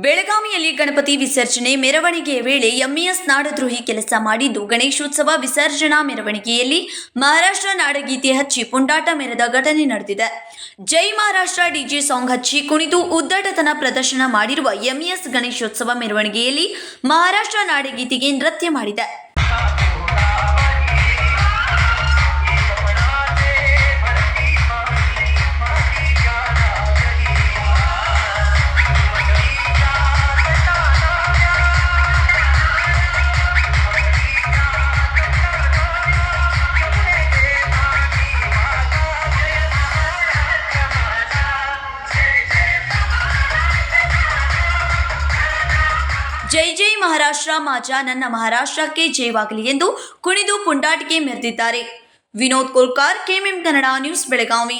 ಬೆಳಗಾವಿಯಲ್ಲಿ ಗಣಪತಿ ವಿಸರ್ಜನೆ ಮೆರವಣಿಗೆಯ ವೇಳೆ ಎಂಇಎಸ್ ನಾಡದ್ರೋಹಿ ಕೆಲಸ ಮಾಡಿದ್ದು ಗಣೇಶೋತ್ಸವ ವಿಸರ್ಜನಾ ಮೆರವಣಿಗೆಯಲ್ಲಿ ಮಹಾರಾಷ್ಟ್ರ ನಾಡಗೀತೆ ಹಚ್ಚಿ ಪುಂಡಾಟ ಮೆರೆದ ಘಟನೆ ನಡೆದಿದೆ. ಜೈ ಮಹಾರಾಷ್ಟ್ರ ಡಿಜೆ ಸಾಂಗ್ ಹಚ್ಚಿ ಕುಣಿದು ಉದ್ದಟತನ ಪ್ರದರ್ಶನ ಮಾಡಿರುವ ಎಂಇಎಸ್ ಗಣೇಶೋತ್ಸವ ಮೆರವಣಿಗೆಯಲ್ಲಿ ಮಹಾರಾಷ್ಟ್ರ ನಾಡಗೀತೆಗೆ ನೃತ್ಯ ಮಾಡಿದೆ. ಜೈ ಜೈ ಮಹಾರಾಷ್ಟ್ರ ಮಾಜಾ ನನ್ನ ಮಹಾರಾಷ್ಟ್ರಕ್ಕೆ ಜಯವಾಗಲಿ ಎಂದು ಕುಣಿದು ಪುಂಡಾಟಿಕೆ ಮೆರೆದಿದ್ದಾರೆ. Vinod Kolkar, KMM Kannada news, Belagavi.